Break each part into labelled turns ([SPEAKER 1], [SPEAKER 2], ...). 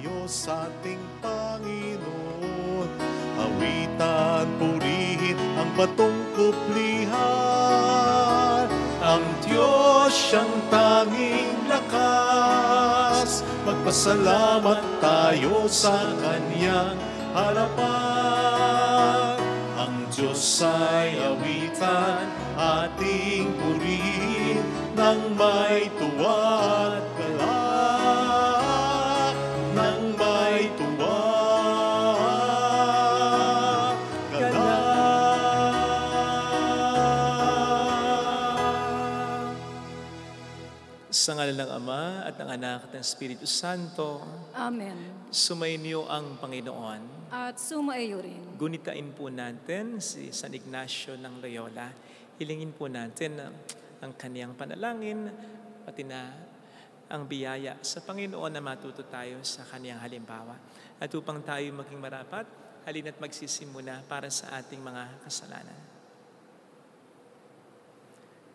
[SPEAKER 1] tayo sa ating Panginoon. Awitan, purihin ang batong kuplihan. Ang Diyos siyang tanging lakas. Magpasalamat tayo sa Kanyang harapan. Ang Diyos ay awitan, ating purihin nang may tuwa at galak. Nang may tuwa
[SPEAKER 2] Sa ngalan ng Ama at ng Anak at ng Espiritu Santo. Amen. Sumainyo ang Panginoon.
[SPEAKER 3] At sumaiyo rin.
[SPEAKER 2] Gunitain po natin si San Ignacio ng Loyola. Hilingin po natin ang kaniyang panalangin, pati na ang biyaya sa Panginoon na matuto tayo sa kaniyang halimbawa. At upang tayo maging marapat, halina't magsisimula para sa ating mga kasalanan.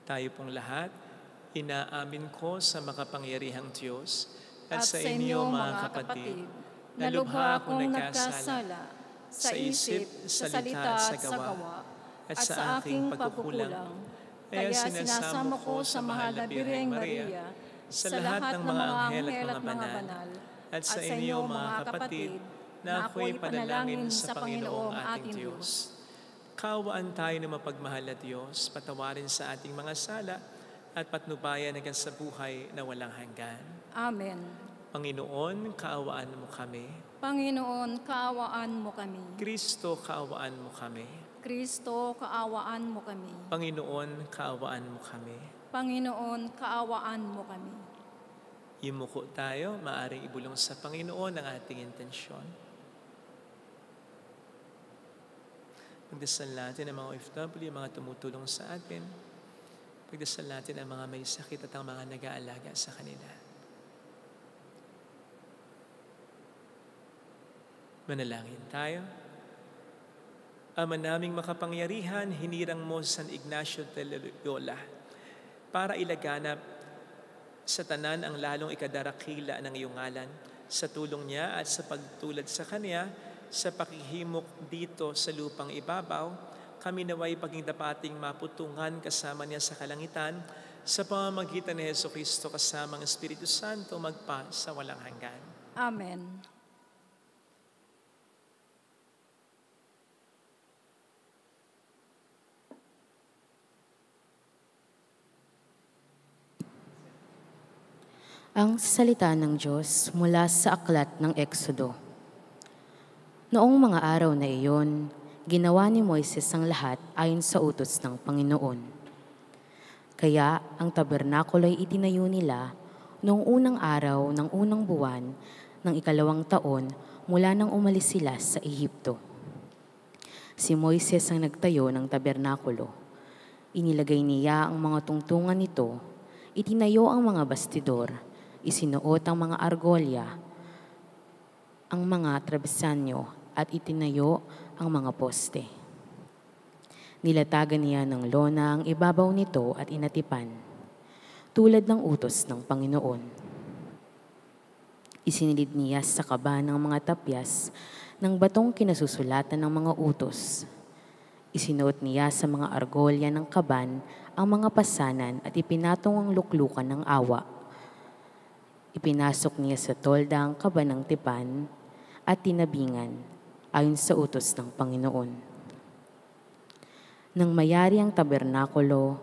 [SPEAKER 2] Tayo pong lahat, inaamin ko sa makapangyarihang Diyos at sa inyo mga kapatid, na lubha akong nagkasala sa isip, sa salita at sa gawa, at sa aking pagkukulang. Kaya sinasamo ko sa mahal na Birheng Maria, sa lahat ng mga anghel at mga banal, at sa inyo mga kapatid, na ako'y panalangin sa Panginoong ating Diyos. Kaawaan tayo na mapagmahal na Diyos, patawarin sa ating mga sala, at patnubayan hanggang sa buhay na walang hanggan.
[SPEAKER 3] Amen.
[SPEAKER 2] Panginoon, kaawaan mo kami.
[SPEAKER 3] Panginoon, kaawaan mo kami.
[SPEAKER 2] Kristo, kaawaan mo kami.
[SPEAKER 3] Kristo, kaawaan mo kami.
[SPEAKER 2] Panginoon, kaawaan mo kami.
[SPEAKER 3] Panginoon, kaawaan mo kami.
[SPEAKER 2] Yumuko tayo, maaring ibulong sa Panginoon ang ating intensyon. Pagdasal natin ang mga OFW, mga tumutulong sa atin. Pagdasal natin ang mga may sakit at ang mga nag-aalaga sa kanila. Manalangin tayo. Ama naming makapangyarihan, hinirang mo San Ignacio de Loyola para ilaganap sa tanan ang lalong ikadarakila ng iyong ngalan sa tulong niya at sa pagtulad sa kanya sa pakihimok dito sa lupang ibabaw. Kami naway paging dapating maputungan kasama niya sa kalangitan sa pamamagitan ni Jesucristo kasama ang Espiritu Santo magpa sa walang hanggan.
[SPEAKER 3] Amen.
[SPEAKER 4] Ang salita ng Diyos mula sa aklat ng Exodo. Noong mga araw na iyon, ginawa ni Moises ang lahat ayon sa utos ng Panginoon. Kaya ang tabernakulo'y itinayo nila noong unang araw ng unang buwan ng 2nd taon mula nang umalis sila sa Ehipto. Si Moises ang nagtayo ng tabernakulo. Inilagay niya ang mga tungtungan nito, itinayo ang mga bastidor, isinuot ang mga argolya, ang mga trabesanyo at itinayo ang mga poste. Nilatagan niya ng lona ang ibabaw nito at inatipan, tulad ng utos ng Panginoon. Isinilid niya sa kaba ng mga tapyas ng batong kinasusulatan ng mga utos. Isinuot niya sa mga argolya ng kaban ang mga pasanan at ipinatong ang luklukan ng awa. Ipinasok niya sa tolda ang kaban ng tipan at tinabingan ayon sa utos ng Panginoon. Nang mayari ang tabernakulo,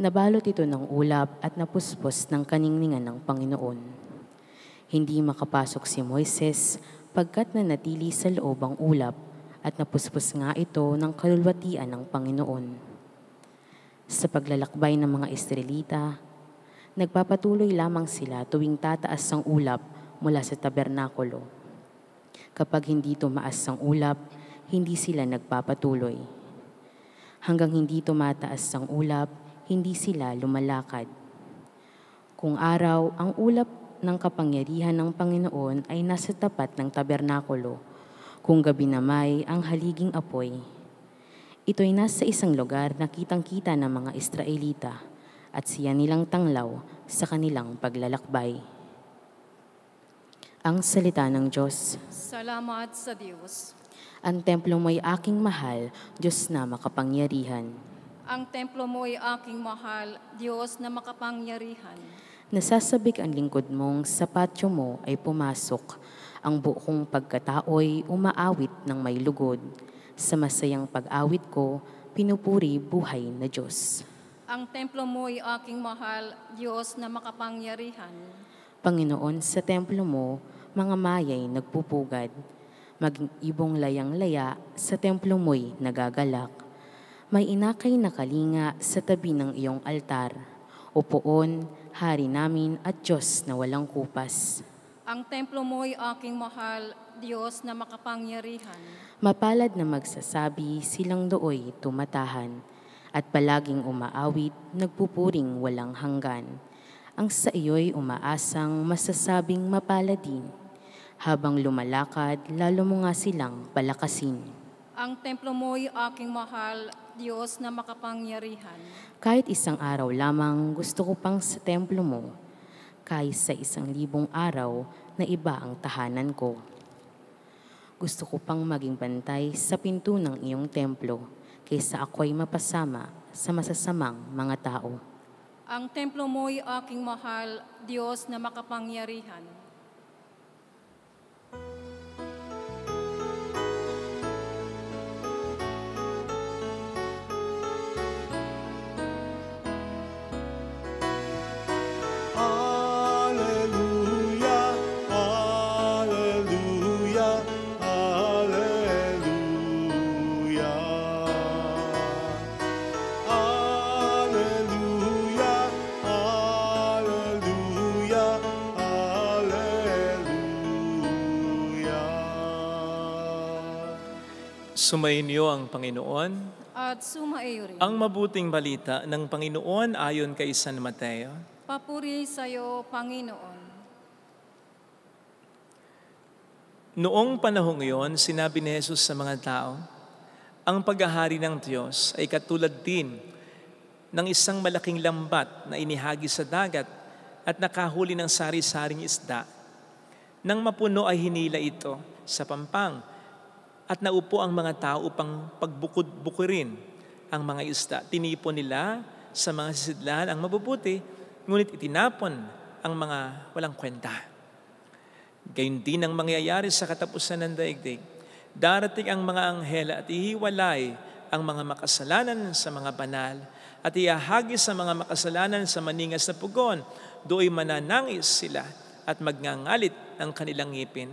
[SPEAKER 4] nabalot ito ng ulap at napuspos ng kaningningan ng Panginoon. Hindi makapasok si Moises pagkat nanatili sa loob ang ulap at napuspos nga ito ng kalulwatian ng Panginoon. Sa paglalakbay ng mga Israelita, nagpapatuloy lamang sila tuwing tataas ang ulap mula sa tabernakulo. Kapag hindi tumaas ang ulap, hindi sila nagpapatuloy. Hanggang hindi tumataas ang ulap, hindi sila lumalakad. Kung araw, ang ulap ng kapangyarihan ng Panginoon ay nasa tapat ng tabernakulo. Kung gabi na may ang haliging apoy. Ito'y nasa isang lugar na kitang-kita ng mga Israelita at siya nilang tanglaw sa kanilang paglalakbay. Ang salita ng Diyos.
[SPEAKER 3] Salamat sa Diyos.
[SPEAKER 4] Ang templo mo'y aking mahal, Diyos na makapangyarihan.
[SPEAKER 3] Ang templo mo'y aking mahal, Diyos na makapangyarihan.
[SPEAKER 4] Nasasabik ang lingkod mong sa patio mo ay pumasok. Ang buong pagkatao'y umaawit ng may lugod. Sa masayang pag-awit ko, pinupuri buhay na Diyos.
[SPEAKER 3] Ang templo mo'y aking mahal, Diyos na makapangyarihan.
[SPEAKER 4] Panginoon, sa templo mo, mga maya'y nagpupugad. Maging ibong layang-laya, sa templo mo'y nagagalak. May inakay na kalinga sa tabi ng iyong altar. Upoon, Hari namin at Diyos na walang kupas.
[SPEAKER 3] Ang templo mo'y aking mahal, Diyos na makapangyarihan.
[SPEAKER 4] Mapalad na magsasabi silang dooy tumatahan. At palaging umaawit, nagpupuring walang hanggan. Ang sa iyo'y umaasang masasabing mapaladin. Habang lumalakad, lalo mo nga silang palakasin.
[SPEAKER 3] Ang templo mo'y aking mahal, Diyos na makapangyarihan.
[SPEAKER 4] Kahit isang araw lamang gusto ko pang sa templo mo, kahit sa 1,000 araw na iba ang tahanan ko. Gusto ko pang maging bantay sa pinto ng iyong templo, kaysa ako'y mapasama sa masasamang mga tao.
[SPEAKER 3] Ang templo mo'y aking mahal, Diyos na makapangyarihan.
[SPEAKER 1] Alleluia, alleluia, alleluia. Alleluia, alleluia, alleluia.
[SPEAKER 2] Sumainyo ang Panginoon.
[SPEAKER 3] At sumaiyo rin.
[SPEAKER 2] Ang mabuting balita ng Panginoon ayon kay San Mateo.
[SPEAKER 3] Papuri sa iyo, Panginoon.
[SPEAKER 2] Noong panahong iyon, sinabi ni Jesus sa mga tao, ang paghahari ng Diyos ay katulad din ng isang malaking lambat na inihagi sa dagat at nakahuli ng sari-saring isda. Nang mapuno ay hinila ito sa pampang at naupo ang mga tao upang pagbukod-bukirin ang mga isda. Tinipon nila sa mga sisidlan ang mabubuti, ngunit itinapon ang mga walang kwenta. Gayun din ang mangyayari sa katapusan ng daigdig. Darating ang mga anghel at ihiwalay ang mga makasalanan sa mga banal at iahagi sa mga makasalanan sa maningas na pugon. Do'y mananangis sila at magngangalit ang kanilang ngipin.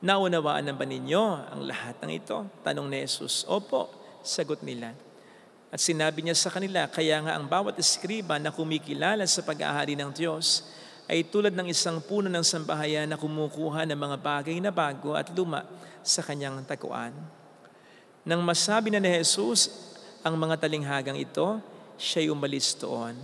[SPEAKER 2] Naunawaan na ba ninyo ang lahat ng ito? Tanong ni Jesus. Opo, sagot nila. At sinabi niya sa kanila, kaya nga ang bawat eskriba na kumikilala sa pag-aahari ng Diyos ay tulad ng isang puno ng sambahayan na kumukuha ng mga bagay na bago at luma sa kanyang taguan. Nang masabi na ni Jesus ang mga talinghagang ito, siya'y umalis doon.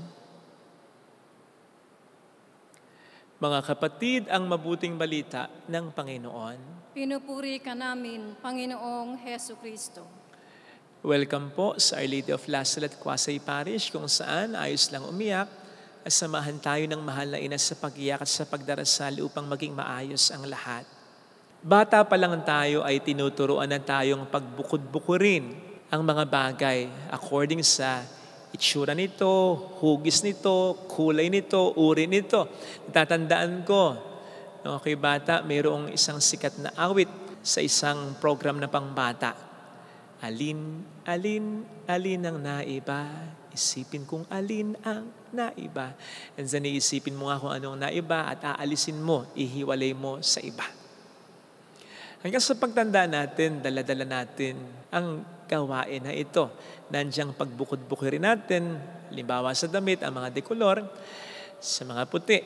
[SPEAKER 2] Mga kapatid, ang mabuting balita ng Panginoon.
[SPEAKER 3] Pinupuri ka namin, Panginoong Heso Kristo.
[SPEAKER 2] Welcome po sa Our Lady of Lasalle at Quasay Parish, kung saan ayos lang umiyak at samahan tayo ng mahal na ina sa pag-iyak at sa pagdarasal upang maging maayos ang lahat. Bata pa lang tayo ay tinuturuan na tayong pagbukod-bukurin ang mga bagay according sa itsura nito, hugis nito, kulay nito, uri nito. Natatandaan ko, okay bata, mayroong isang sikat na awit sa isang program na pangbata. Alin ang naiba, isipin kung alin ang naiba. And then iisipin mo nga kung anong naiba at aalisin mo, ihiwalay mo sa iba. Hanggang sa pagtanda natin, dala-dala natin ang gawain na ito. Nandiyan pagbukod-bukirin natin, halimbawa sa damit, ang mga dekolor, sa mga puti,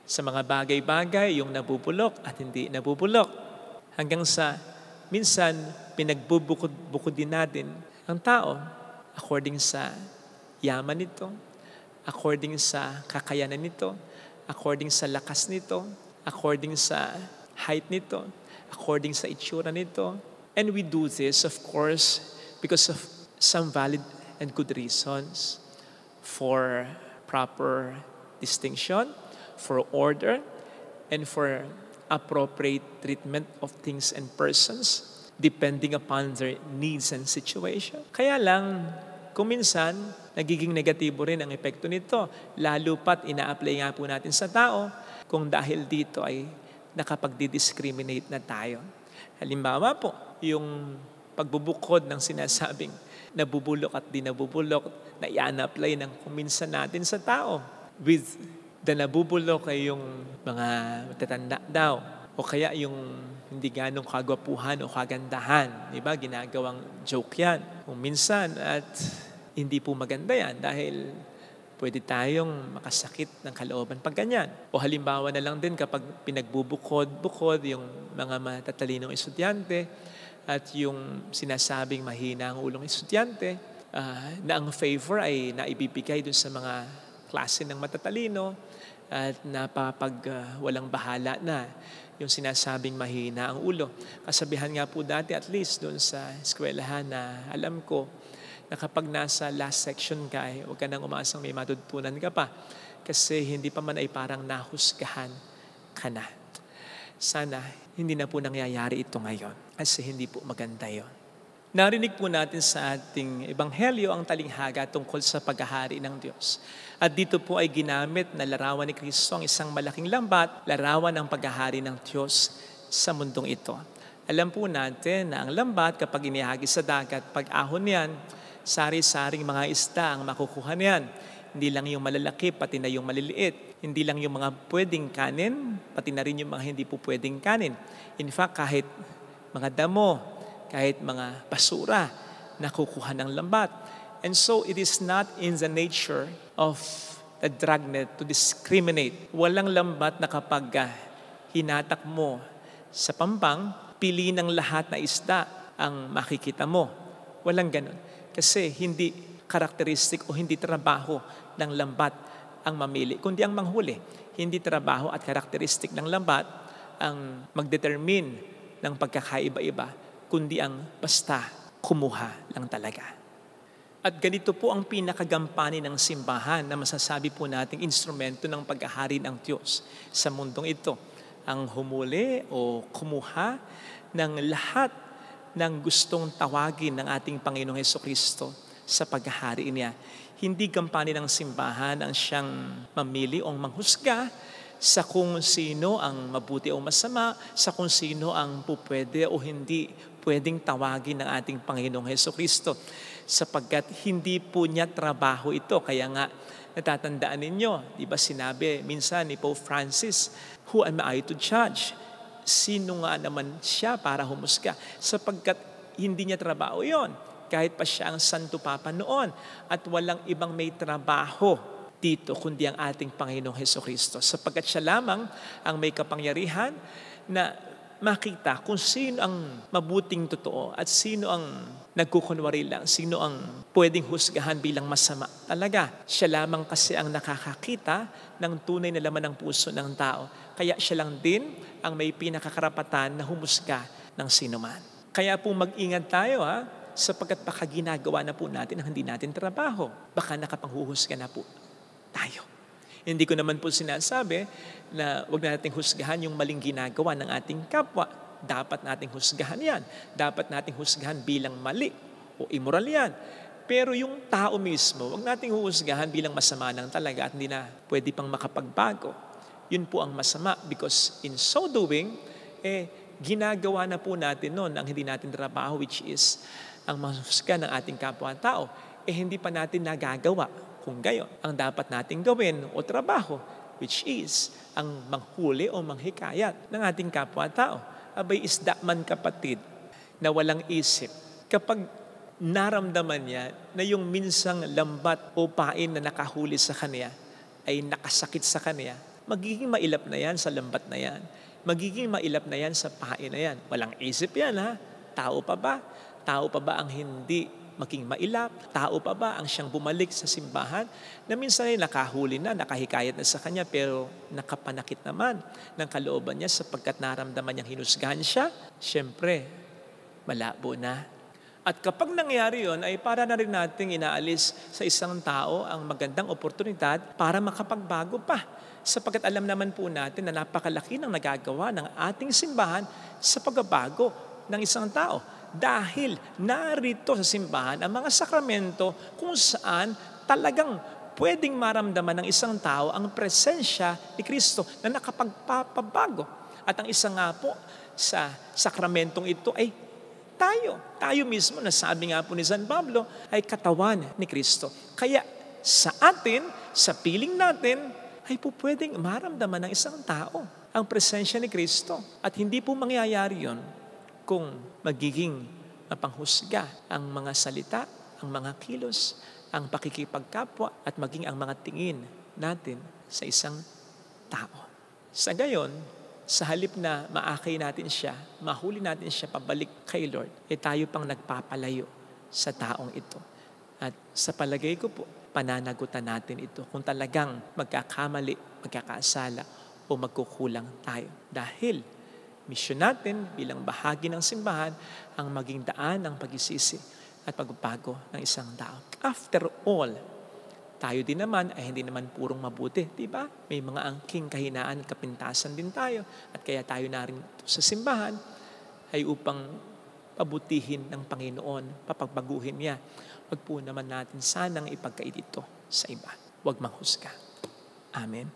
[SPEAKER 2] sa mga bagay-bagay, yung nabubulok at hindi nabubulok. Hanggang sa minsan, pinagbubukod-bukod din natin ang tao according sa yaman nito, according sa kakayanan nito, according sa lakas nito, according sa height nito, according sa itsura nito. And we do this, of course, because of some valid and good reasons for proper distinction, for order, and for appropriate treatment of things and persons depending upon their needs and situation. Kaya lang, kung minsan, nagiging negatibo rin ang epekto nito, lalo pat ina-apply nga po natin sa tao kung dahil dito ay nakapagdi-discriminate na tayo. Halimbawa po, yung pagbubukod ng sinasabing nabubulok at di nabubulok na i-apply ng kuminsan natin sa tao. With the nabubulok ay yung mga matatanda daw o kaya yung hindi ganong kagwapuhan o kagandahan. Diba? Ginagawang joke yan. Kung minsan at hindi po maganda yan dahil pwede tayong makasakit ng kalooban pag ganyan. O halimbawa na lang din kapag pinagbubukod-bukod yung mga matatalinong estudyante at yung sinasabing mahina ang ulong estudyante na ang favor ay naibibigay dun sa mga klase ng matatalino at walang bahala na yung sinasabing mahina ang ulo. Kasabihan nga po dati at least doon sa eskwelahan na alam ko na kapag nasa last section ka, huwag ka nang umasang may matutunan ka pa kasi hindi pa man ay parang nahusgahan ka na. Sana hindi na po nangyayari ito ngayon kasi hindi po maganda yon. Narinig po natin sa ating ebanghelyo ang talinghaga tungkol sa paghahari ng Diyos. At dito po ay ginamit na larawan ni Kristo ang isang malaking lambat, larawan ng paghahari ng Diyos sa mundong ito. Alam po natin na ang lambat kapag inihagi sa dagat, pag ahon yan, sari-saring mga isda ang makukuha niyan. Hindi lang yung malalaki, pati na yung maliliit. Hindi lang yung mga pwedeng kanin, pati na rin yung mga hindi po pwedeng kanin. In fact, kahit mga damo, kahit mga basura, nakukuha ng lambat. And so, it is not in the nature of the dragnet to discriminate. Walang lambat na kapag hinatak mo sa pampang, pili ng lahat na isda ang makikita mo. Walang ganun. Kasi hindi karakteristik o hindi trabaho ng lambat ang mamili, kundi ang manghuli. Hindi trabaho at karakteristik ng lambat ang magdetermine ng pagkakaiba-iba, kundi ang basta kumuha lang talaga. At ganito po ang pinakagampani ng simbahan na masasabi po nating instrumento ng paghahari ng Diyos sa mundong ito. Ang humuli o kumuha ng lahat ng gustong tawagin ng ating Panginoong Hesukristo sa paghahari niya. Hindi gampani ng simbahan ang siyang mamili o manghusga sa kung sino ang mabuti o masama, sa kung sino ang pupwede o hindi pwedeng tawagin ng ating Panginoong Hesukristo. Sapagkat hindi po niya trabaho ito. Kaya nga, natatandaan ninyo, di ba sinabi minsan ni Pope Francis, who am I to judge? Sino nga naman siya para humusga? Sapagkat hindi niya trabaho yon. Kahit pa siya ang Santo Papa noon at walang ibang may trabaho dito kundi ang ating Panginoong Hesukristo. Sapagkat siya lamang ang may kapangyarihan na makita kung sino ang mabuting totoo at sino ang nagkukunwari lang, sino ang pwedeng husgahan bilang masama. Talaga, siya lamang kasi ang nakakakita ng tunay na laman ng puso ng tao. Kaya siya lang din ang may pinakakarapatan na humusga ng sinuman. Kaya po mag-ingat tayo sapagkat baka ginagawa na po natin ang hindi natin trabaho. Baka nakapanghuhusga na po tayo. Hindi ko naman po sinasabi na wag nating husgahan yung maling ginagawa ng ating kapwa. Dapat nating husgahan yan. Dapat nating husgahan bilang mali o immoral yan. Pero yung tao mismo, wag nating husgahan bilang masama ng talaga at hindi na pwede pang makapagbago. Yun po ang masama because in so doing, ginagawa na po natin noon ang hindi natin trabaho, which is ang mahusga ng ating kapwa-tao. Hindi pa natin nagagawa. Kung gayon, ang dapat nating gawin o trabaho, which is ang manghuli o manghikayat ng ating kapwa-tao. Abay, isda man kapatid na walang isip. Kapag naramdaman niya na yung minsang lambat o pain na nakahuli sa kanya ay nakasakit sa kanya, magiging mailap na yan sa lambat na yan. Magiging mailap na yan sa pain na yan. Walang isip yan Tao pa ba? Tao pa ba ang hindi maging mailap? Tao pa ba ang siyang bumalik sa simbahan na minsan ay nakahuli na, nakahikayat na sa kanya pero nakapanakit naman ng kalooban niya sapagkat naramdaman niyang hinusgahan siya? Siyempre, malabo na. At kapag nangyari yon, ay para na rin nating inaalis sa isang tao ang magandang oportunidad para makapagbago pa. Sapagkat alam naman po natin na napakalaki ng nagagawa ng ating simbahan sa pagbabago ng isang tao. Dahil narito sa simbahan ang mga sakramento kung saan talagang pwedeng maramdaman ng isang tao ang presensya ni Kristo na nakapagpapabago. At ang isa nga po sa sakramentong ito ay tayo mismo, na sabi nga po ni San Pablo, ay katawan ni Kristo. Kaya sa atin, sa piling natin, ay po pwedeng maramdaman ng isang tao ang presensya ni Kristo. At hindi po mangyayari yon kung magiging mapanghusga ang mga salita, ang mga kilos, ang pakikipagkapwa, at maging ang mga tingin natin sa isang tao. Sa gayon, sa halip na maakay natin siya, mahuli natin siya pabalik kay Lord, tayo pang nagpapalayo sa taong ito. At sa palagay ko po, pananagutan natin ito kung talagang magkakamali, magkakasala o magkukulang tayo. Dahil misyon natin bilang bahagi ng simbahan ang maging daan ng pagsisisi at pagbabago ng isang tao. After all, tayo din naman ay hindi naman purong mabuti, di ba? May mga angking kahinaan, kapintasan din tayo. At kaya tayo na rin sa simbahan ay upang pabutihin ng Panginoon, papagbaguhin niya. Huwag po naman natin sanang ipagkait ito sa iba. Huwag manghusga. Amen.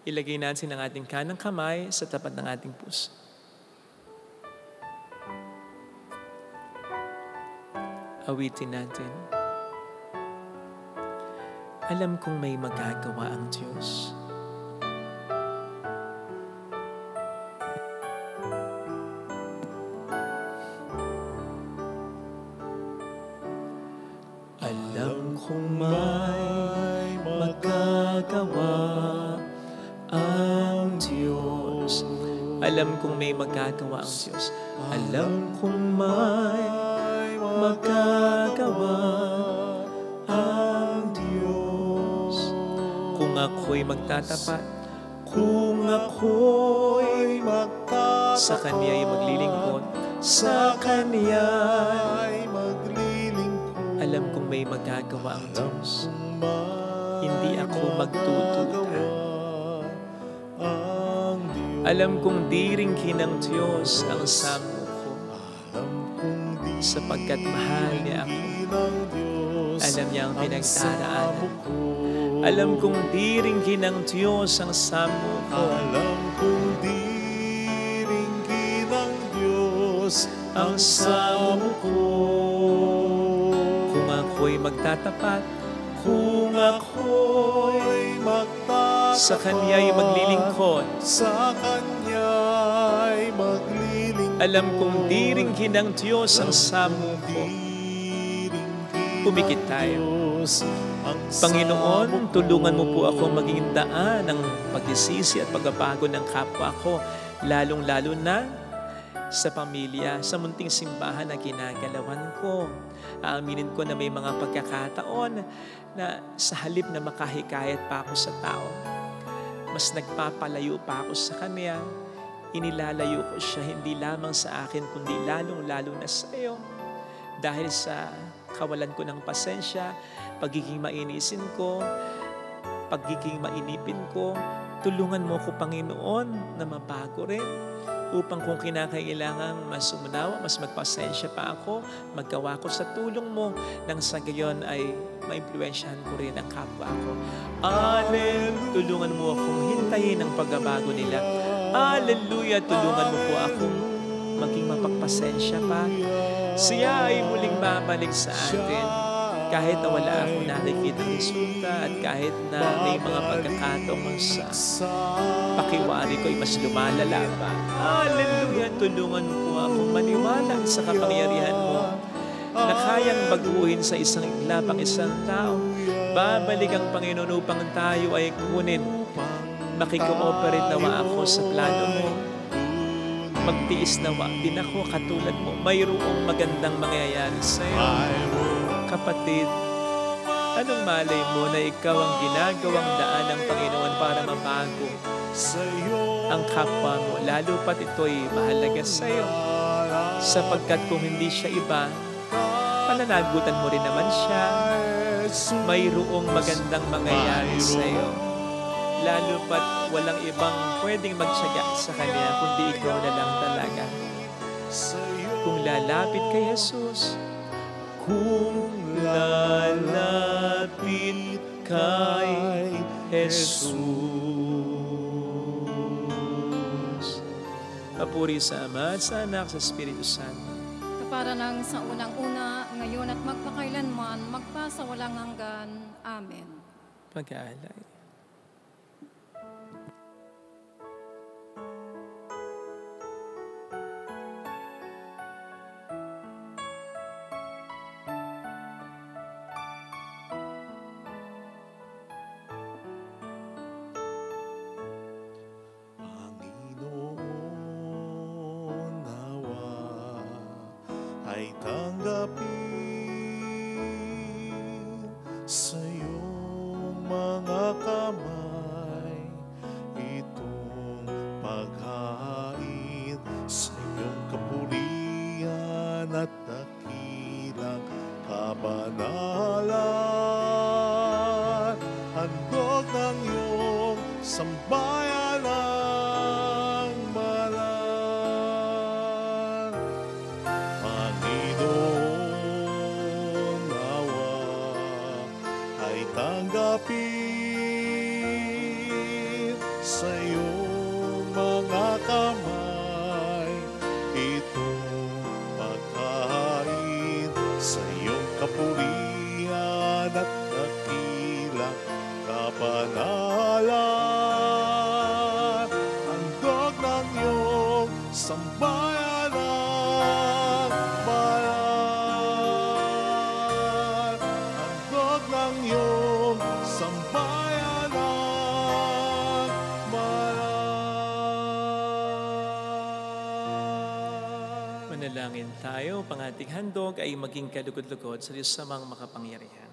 [SPEAKER 2] Ilagay natin ang ating kanang kamay sa tapat ng ating puso. Awitin natin. Alam kong may magagawa ang Diyos. Alam kong may magagawa ang Diyos. Alam kong may magagawa ang Diyos. Alam kong may magagawa ang Diyos. Kung ako'y magtatapat, kung ako'y magtatapat, sa Kanya'y maglilingkod, sa Kanya'y maglilingkod. Alam kong may magagawa ang Diyos. Hindi ako magtututa. Alam kong diringkin ng Diyos ang samo ko, sapagkat mahal niya ako. Alam niya ang pinagdaraanan ko. Alam kong diringkin ng Diyos ang samo ko.
[SPEAKER 1] Alam kong diringkin ng Diyos ang samo ko.
[SPEAKER 2] Kung ako'y magtatapat, kung ako'y magtatapat, sa Kanya'y maglilingkod,
[SPEAKER 1] sa Kanya'y maglilingkod.
[SPEAKER 2] alam kong diringkin ng Diyos ang samo ko. Pumikit tayo. Panginoon, tulungan mo po ako maging daan ng pagsisisi at pagbabago ng kapwa ko, lalong-lalo na sa pamilya, sa munting simbahan na ginagalawan ko. Aaminin ko na may mga pagkakataon na sa halip na makahikayat pa ako sa tao, mas nagpapalayo pa ako sa Kanya. Inilalayo ko siya hindi lamang sa akin, kundi lalong-lalo na sa iyo. Dahil sa kawalan ko ng pasensya, pagiging mainisin ko, pagiging mainipin ko, tulungan mo ko, Panginoon, na mabago rin. Upang kung kinakailangan mas umunawa, mas magpasensya pa ako, maggawa ko sa tulong mo, nang sa gayon ay maimpluwensyahan ko rin ang kapwa ko. Hallelujah! Tulungan mo akong hintayin ang pagbabago nila. Hallelujah! Tulungan mo po akong maging mapagpasensya pa. Siya ay muling babalik sa atin. Kahit na wala akong nakikita ng resulta at kahit na may mga pagkakataong sa pakiwari ko ay mas lumalala pa. Hallelujah! Tulungan mo po akong maniwala sa kapangyarihan mo na kayang baguhin sa isang iglap ang isang tao. Babalik ang Panginoon upang tayo ay kunin. Makikooperate nawa ako sa plano mo. Magtiis nawa din ako katulad mo. Mayroong magandang mangyayari sa iyo. Kapatid, anong malay mo na ikaw ang ginagawang daan ng Panginoon para mabago ang kapwa mo, lalo pat ito'y mahalaga sa iyo, sapagkat kung hindi siya iba, pananagutan mo rin naman siya. Mayroong magandang mangyayari sa iyo. Lalo pat walang ibang pwedeng magtiyaga sa kanya, kundi ikaw na lang talaga. Kung lalapit kay Jesus,
[SPEAKER 1] Kung lalapit kay Jesus.
[SPEAKER 2] papuri sa Ama at sa Anak, sa Espiritu Santo.
[SPEAKER 3] Kapara ng sa unang-una, ngayon at magpakailanman, magpasawalang hanggan. Amen.
[SPEAKER 2] Pag-aalay.
[SPEAKER 1] Panginoon, nawa ay tanggapin sa iyong mga kamay itong paghain sa iyong kapurihan at dakilang kabanalan. Handog ng iyong sambayan ang banal. Panginoon, nawa ay tanggapin sa iyong mga kamay itong pagkain sa iyong kapurihan at dakilang kabanalan. Handog ng iyong sambayan ang banal. Handog ng iyong sambayan ang banal.
[SPEAKER 2] Manalangin tayo, pang ating handog ay maging kalugod-lugod sa Diyos sa mga makapangyarihan.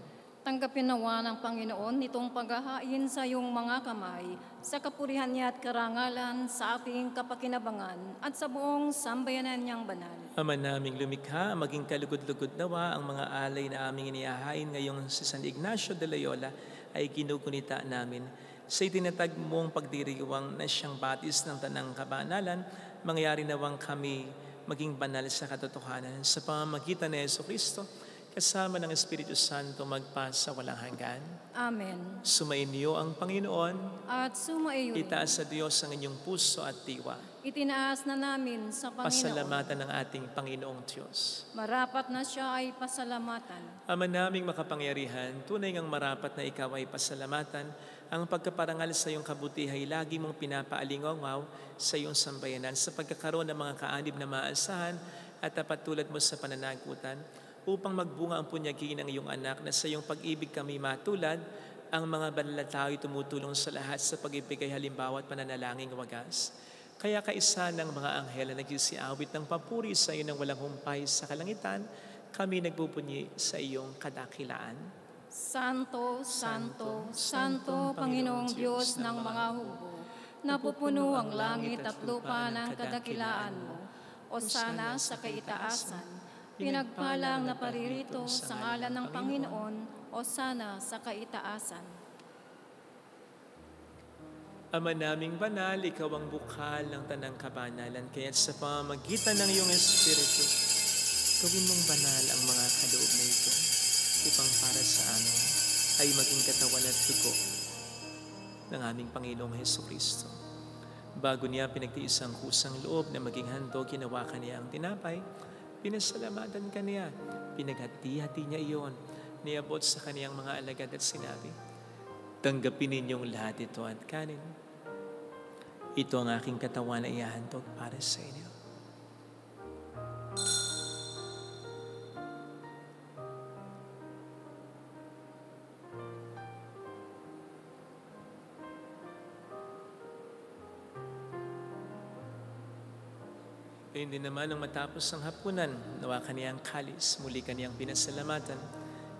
[SPEAKER 3] Tanggapin nawa ng Panginoon nitong paghahain sa iyong mga kamay, sa kapurihan niya at karangalan, sa ating kapakinabangan, at sa buong sambayanan niyang banal.
[SPEAKER 2] Ama naming lumikha, maging kalugod-lugod nawa ang mga alay na aming inihahain ngayong si San Ignacio de Loyola ay ginugunita namin. Sa itinatag mong pagdiriwang na siyang batis ng tanang kabanalan, mangyari nawang kami maging banal sa katotohanan sa pamamagitan ni Jesucristo, kasama ng Espiritu Santo magpasa walang hanggan.
[SPEAKER 3] Amen.
[SPEAKER 2] Sumainyo ang Panginoon.
[SPEAKER 3] At sumaiyo rin.
[SPEAKER 2] Itaas sa Diyos ang inyong puso at diwa.
[SPEAKER 3] Itinaas na namin sa Panginoon.
[SPEAKER 2] Pasalamatan ng ating Panginoong Diyos.
[SPEAKER 3] Marapat na siya ay pasalamatan.
[SPEAKER 2] Ama naming makapangyarihan, tunay ngang marapat na ikaw ay pasalamatan. Ang pagkaparangal sa iyong kabutihan ay lagi mong pinapaalingaw sa iyong sambayanan sa pagkakaroon ng mga kaanib na maasahan at tapat tulad mo sa pananagutan, upang magbunga ang punyagi ng iyong anak na sa iyong pag-ibig kami matulad, ang mga banal na tao ay tumutulong sa lahat sa pag-ibigay halimbawa at pananalangin wagas. Kaya kaisa ng mga anghel na nagsisiawit ng papuri sa iyo ng walang humpay sa kalangitan, kami nagpupunyi sa iyong kadakilaan.
[SPEAKER 3] Santo, Santo, Santo, Panginoong Diyos ng mga hukbo, napupuno ang langit at lupa ng kadakilaan mo. O sana sa kaitaasan, pinagpalang na paririto sa ngalan ng Panginoon, o sana sa kaitaasan.
[SPEAKER 2] Ama naming banal, ikaw ang bukal ng tanang kabanalan, kaya sa pamamagitan ng iyong Espiritu, gawin mong banal ang mga kaloob na ito, upang para sa amin ay maging katawan at dugo ng aming Panginoong Jesucristo. Bago niya pinagtiis ang kusang loob na maging handog, ginawakan niya ang tinapay, pinasalamatan ka niya, pinaghati-hati niya iyon, niabot sa kaniyang mga alagad at sinabi, tanggapin ninyong lahat ito at kanin. Ito ang aking katawan na ihahandog para sa inyo. Gayon din naman nang matapos ang hapunan, nawa kaniyang kalis, muli kaniyang pinasalamatan.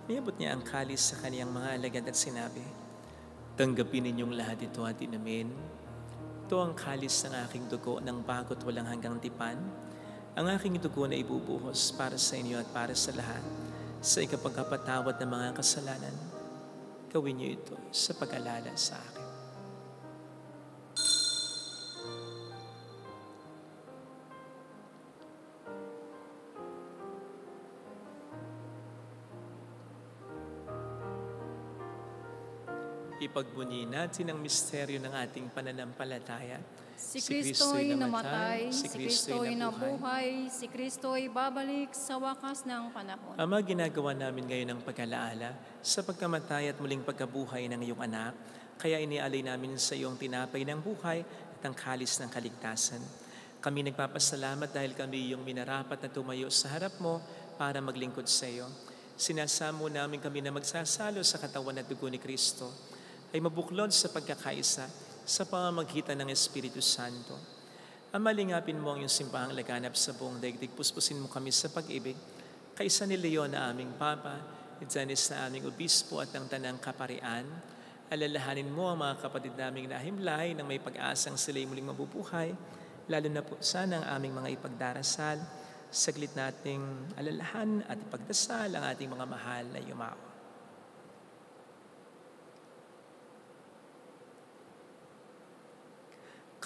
[SPEAKER 2] Niabot niya ang kalis sa kaniyang mga alagad at sinabi, tanggapin ninyong lahat ito at inumin. Ito ang kalis ng aking dugo ng bago't walang hanggang tipan. Ang aking dugo na ibubuhos para sa inyo at para sa lahat. sa ikapagkapatawad ng mga kasalanan. Gawin niyo ito sa pag-alala sa akin. Ipagbunyi natin ang misteryo ng ating pananampalataya.
[SPEAKER 3] Si Kristo'y namatay, si Kristo'y nabuhay, si Kristo'y babalik sa wakas ng panahon.
[SPEAKER 2] Ama, ginagawa namin ngayon ang pag-alaala sa pagkamatay at muling pagkabuhay ng iyong anak, kaya inialay namin sa iyong tinapay ng buhay at ang kalis ng kaligtasan. Kami nagpapasalamat dahil kami iyong minarapat na tumayo sa harap mo para maglingkod sa iyo. Sinasamo namin kami na magsasalo sa katawan at dugo ni Kristo ay mabuklod sa pagkakaisa sa pamamagitan ng Espiritu Santo. Ama, lingapin mo ang iyong simbahang laganap sa buong daigdig. Puspusin mo kami sa pag-ibig, kaisa ni Leon na aming Papa, ni Janis na aming Obispo at ng Tanang Kaparian. Alalahanin mo ang mga kapatid naming nahimlay nang may pag-asang sila'y muling mabubuhay, lalo na po sana ang aming mga ipagdarasal. Saglit nating alalahan at ipagdasal ang ating mga mahal na yumao.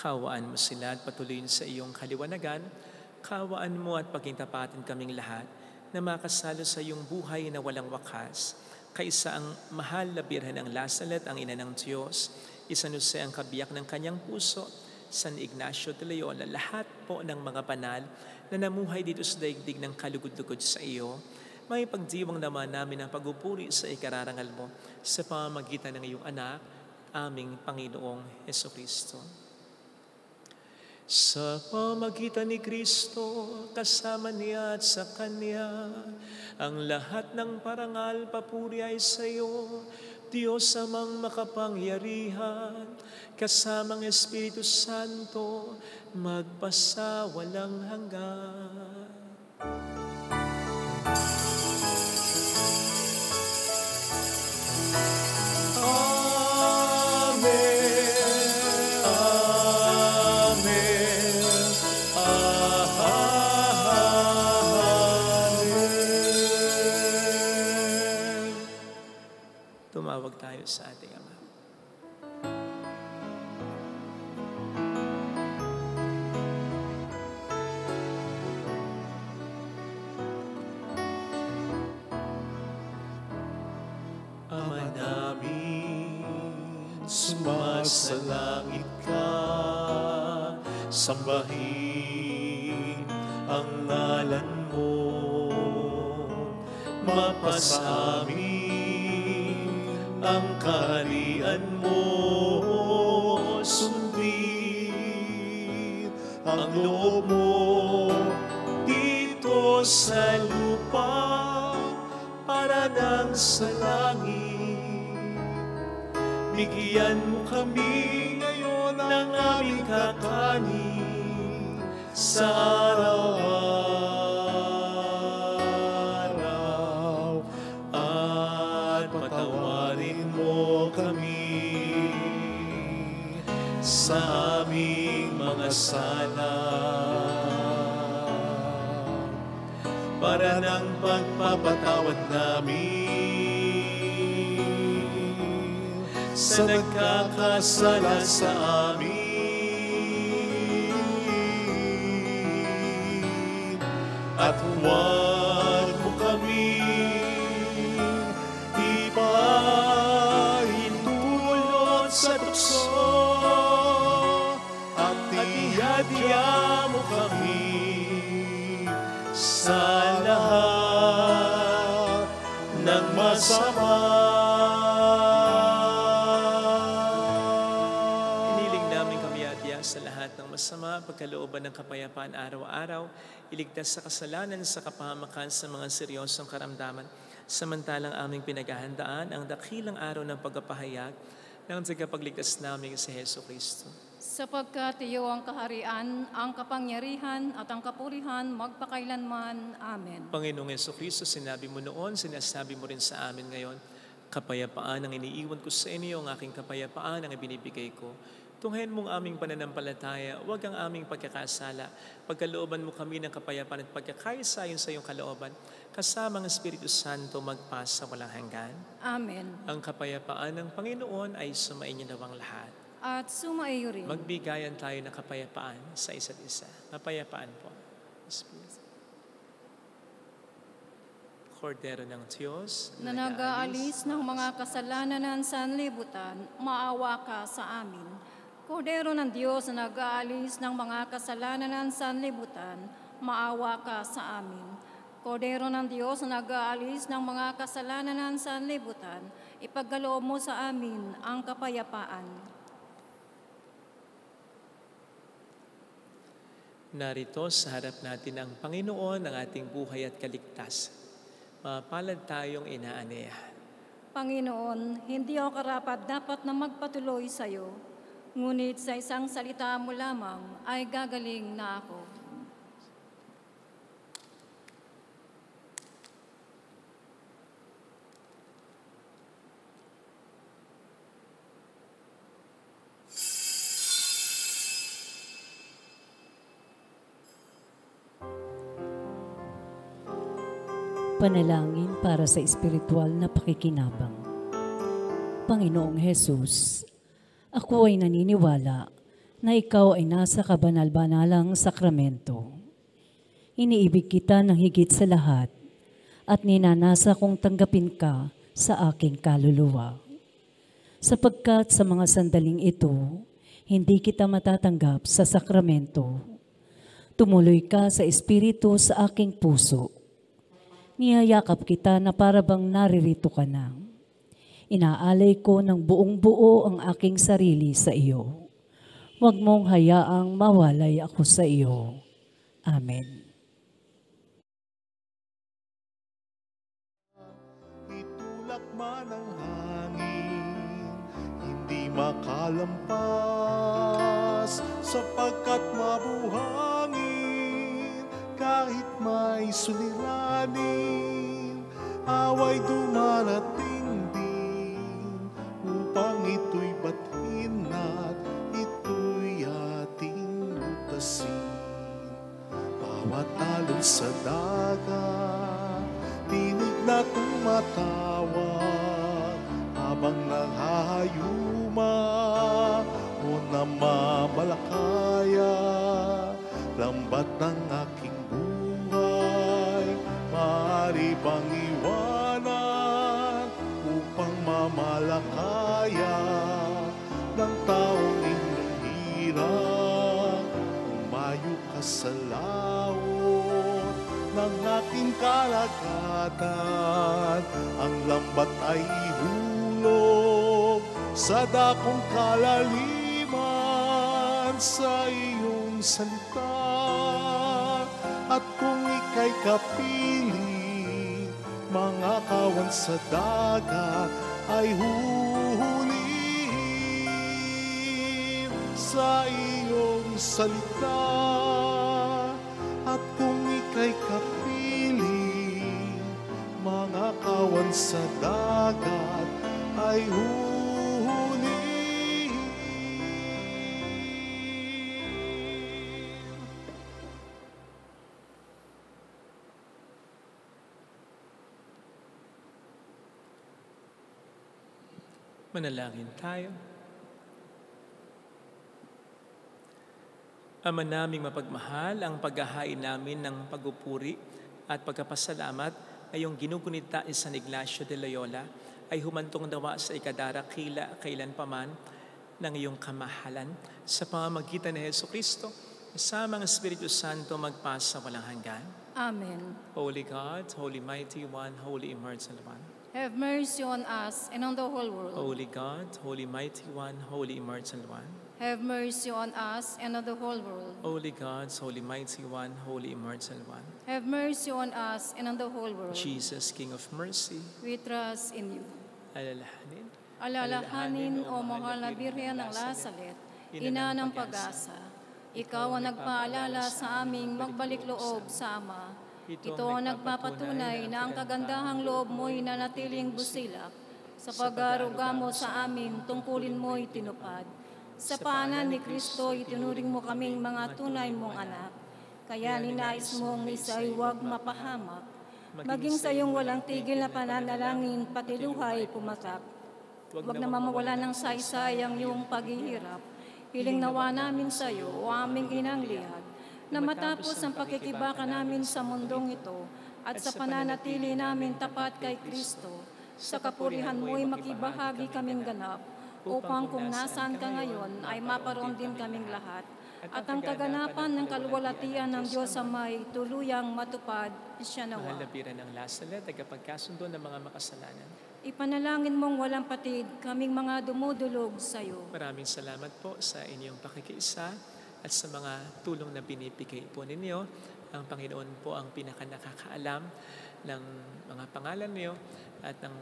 [SPEAKER 2] Kawaan mo sila at patuloyin sa iyong kaliwanagan. Kawaan mo at pagintapatin kaming lahat na makasalo sa iyong buhay na walang wakas. Kaisa ang mahal na Birhen ng Lasalet, ang ina ng Diyos, San Jose ang kabiyak ng kanyang puso, San Ignacio de Loyola, lahat po ng mga banal na namuhay dito sa daigdig ng kalugod-lugod sa iyo. May pagdiwang naman namin ang pagpupuri sa ikararangal mo sa pamamagitan ng iyong anak, aming Panginoong Jesucristo. Sa pamagitan ni Kristo, kasama niya at sa Kanya, ang lahat ng parangal papuri ay sa iyo, Diyos amang makapangyarihan, kasamang Espiritu Santo, magpasawalang hanggan. Tumawag tayo sa ating Ama.
[SPEAKER 1] Ama namin, sumasalangit ka, sambahin ang ngalan mo, mapasamin ang kaharian mo, sundin ang loob mo dito sa lupa para nang sa langit. Bigyan mo kami ngayon ng aming kakanin sa araw-araw at patawarin mo kami sa aming mga sala para ng pagpapatawad namin sa nagkakasala sa amin. At huwag mo kami ipahintulot sa tukso at ihadya mo kami sa lahat ng masama.
[SPEAKER 2] Iniling namin kami adya sa lahat ng masama, pagkalooban ng kapayapaan araw-araw, iligtas sa kasalanan, sa kapahamakan sa mga seryosong karamdaman, samantalang aming pinaghahandaan ang dakilang araw ng pagpapahayag ng tagapagligtas namin si Hesus Kristo.
[SPEAKER 3] Sapagkat iyo ang kaharian, ang kapangyarihan at ang kapurihan magpakailanman. Amen.
[SPEAKER 2] Panginoong Jesucristo, sinabi mo noon, sinasabi mo rin sa amin ngayon, kapayapaan ang iniiwan ko sa inyo, ang aking kapayapaan ang ibinibigay ko. Tunghayan mong aming pananampalataya, huwag ang aming pagkakasala. Pagkalooban mo kami ng kapayapaan at pagkakaisa ayon sa iyong kalooban, kasama ng Espiritu Santo magpasa walang hanggan.
[SPEAKER 3] Amen.
[SPEAKER 2] Ang kapayapaan ng Panginoon ay sumainyo nawang lahat.
[SPEAKER 3] At sumaiyo rin.
[SPEAKER 2] Magbigayan tayo ng kapayapaan sa isa't isa. Kapayapaan po. Espiritu. Kordero ng Diyos,
[SPEAKER 3] Na nag-aalis ng mga kasalanan ng sanlibutan, maawa ka sa amin. Kordero ng Diyos na nag-aalis ng mga kasalanan ng sanlibutan, maawa ka sa amin. Kordero ng Diyos na nag-aalis ng mga kasalanan ng sanlibutan, ipagkaloob mo sa amin ang kapayapaan.
[SPEAKER 2] Narito sa harap natin ang Panginoon ng ating buhay at kaligtasan. Mapalad tayong inaanehan.
[SPEAKER 3] Panginoon, hindi ako karapat dapat na magpatuloy sa iyo, ngunit sa isang salita mo lamang ay gagaling na ako.
[SPEAKER 5] Panalangin para sa espiritual na pakikinabang. Panginoong Hesus, ako ay naniniwala na ikaw ay nasa kabanal-banalang sakramento. Iniibig kita ng higit sa lahat at ninanasa kong tanggapin ka sa aking kaluluwa. Sapagkat sa mga sandaling ito, hindi kita matatanggap sa sakramento. Tumuloy ka sa espiritu sa aking puso. Niyayakap kita na para bang naririto ka na. Inaalay ko ng buong buo ang aking sarili sa iyo. Huwag mong hayaang mawalay ako sa iyo. Amen.
[SPEAKER 1] Itulak man ang hangin, hindi makalampas, sapagkat mabuhangin, kahit may suliranin, away dumarating din, upang ito'y bathin at ito'y ating lutasin. Bawat alon sa dagat, tinig na tumatawag, habang naghahayuma o namamalakaya, lambat ng aking buhay, maaari bang iwanan upang mamalakaya ng taong inyong hirap? Umayo ka sa laot ng ating kalagatan, ang lambat ay ihulog sa dakong kalaliman sa iyong salita. At kung ika'y kapiling, mga kawan sa dagat ay huhulihin sa iyong salita. At kung ika'y kapiling, mga kawan sa dagat ay huhulihin.
[SPEAKER 2] Manalangin tayo. Ama naming mapagmahal, ang paghahain namin ng pagpupuri at pagkapasalamat ay yung ginugunita ni San Ignacio de Loyola ay humantong nawa sa ikadarakila kailanpaman ng iyong kamahalan sa pamamagitan ni Jesucristo, kasama ng Espiritu Santo magpasa walang hanggan.
[SPEAKER 3] Amen.
[SPEAKER 2] Holy God, Holy Mighty One, Holy Immortal One.
[SPEAKER 3] Have mercy on us and on the whole world.
[SPEAKER 2] Holy God, Holy Mighty One, Holy Immortal One.
[SPEAKER 3] Have mercy on us and on the whole world.
[SPEAKER 2] Holy God, Holy Mighty One, Holy Immortal One.
[SPEAKER 3] Have mercy on us and on the whole world.
[SPEAKER 2] Jesus, King of Mercy,
[SPEAKER 3] We trust in you.
[SPEAKER 2] alalahanin.
[SPEAKER 3] Alalahanin, O mahal na Birhen ng Lazaret, Ina ng pag-asa. Ikaw ang nagpaalala sa aming magbalik loob sa Ama. Ito ang nagpapatunay na ang kagandahang loob mo'y nanatiling busilak. Sa pag-aaruga mo sa amin, tungkulin mo'y tinupad. Sa paanan ni Kristo, itinuring mo kaming mga tunay mong anak. Kaya ninais mong isa'y huwag mapahamak. maging sa iyong walang tigil na pananalangin, pati luhay pumatak. Huwag na mamawala ng saysay ang iyong paghihirap. Hiling nawa namin sa iyo, o aming inang lihad, na matapos ang pakikibaka namin sa mundong ito at sa pananatili namin tapat kay Kristo, sa kapurihan mo'y makibahagi kaming ganap, upang kung nasaan ka ngayon ay maparoon din kaming lahat, at ang kaganapan ng kaluwalhatian ng Diyos sa may tuluyang matupad siya nawa.
[SPEAKER 2] Mahal na biran ng Lasalet, tagapagkasundo ng mga makasalanan.
[SPEAKER 3] Ipanalangin mong walang patid kaming mga dumudulog sa iyo.
[SPEAKER 2] Maraming salamat po sa inyong pakikiisa at sa mga tulong na binibigay po ninyo. Ang Panginoon po ang pinakanakakaalam ng mga pangalan niyo at ng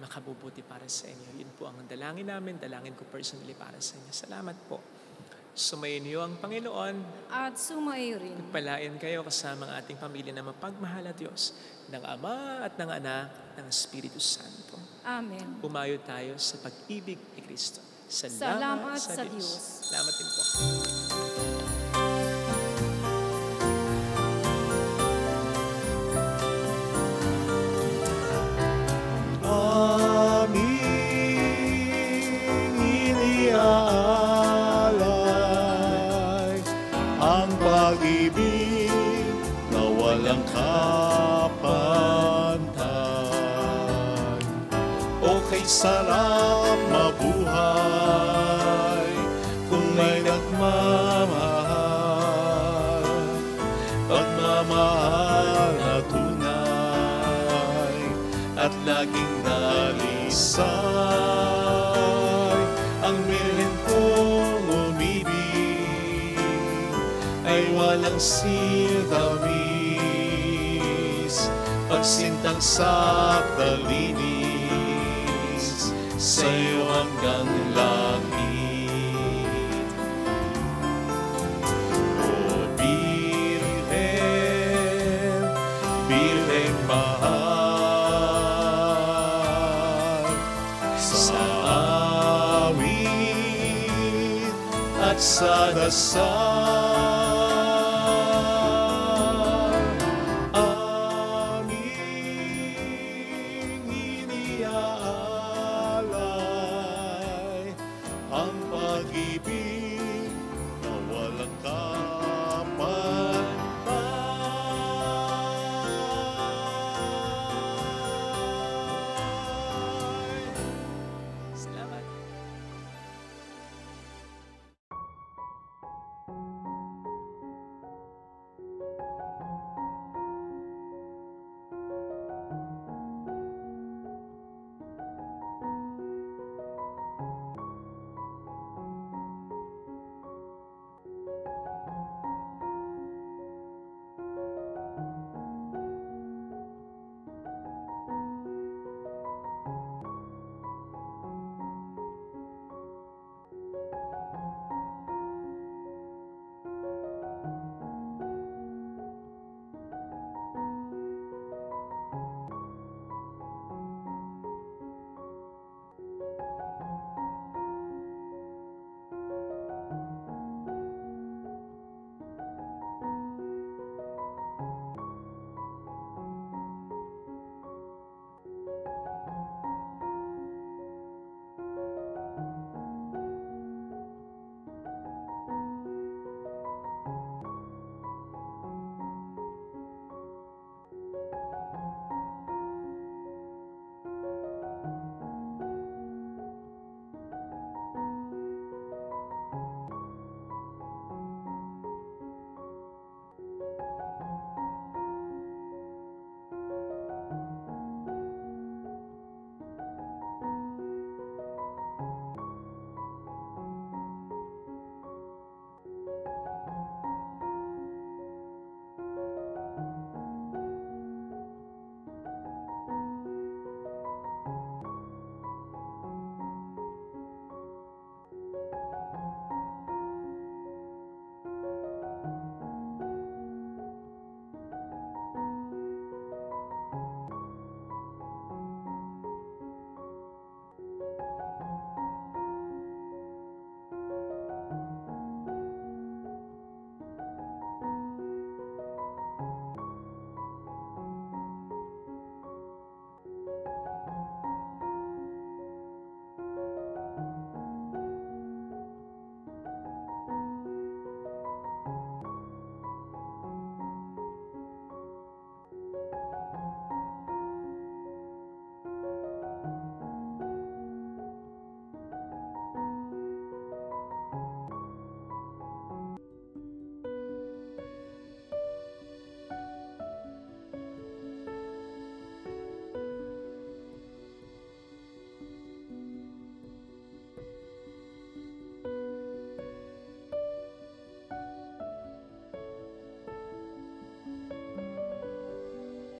[SPEAKER 2] makabubuti para sa inyo. Yun po ang dalangin namin, dalangin ko personally para sa inyo. Salamat po. Sumayin niyo ang Panginoon
[SPEAKER 3] At sumayo rin.
[SPEAKER 2] Pagpalain kayo kasama ang ating pamilya na mapagmahal na Diyos, ng Ama at ng Anak, ng Espiritu Santo.
[SPEAKER 3] Amen.
[SPEAKER 2] Pumayo tayo sa pag-ibig ni Kristo.
[SPEAKER 3] Salamat sa Diyos.
[SPEAKER 2] Salamat din po.
[SPEAKER 1] Aming iniaalay ang pag-ibig na walang kapantay. O kay sarap mabuhay kung may nagmamahal, pagmamahal na tunay at laging nalisay. Ang Birhen kong umibig ay walang sintamis, pagsintang sakdalinis sa'yo hanggang langit. O Birhen, Birhen mahal, sa awit at sa dasal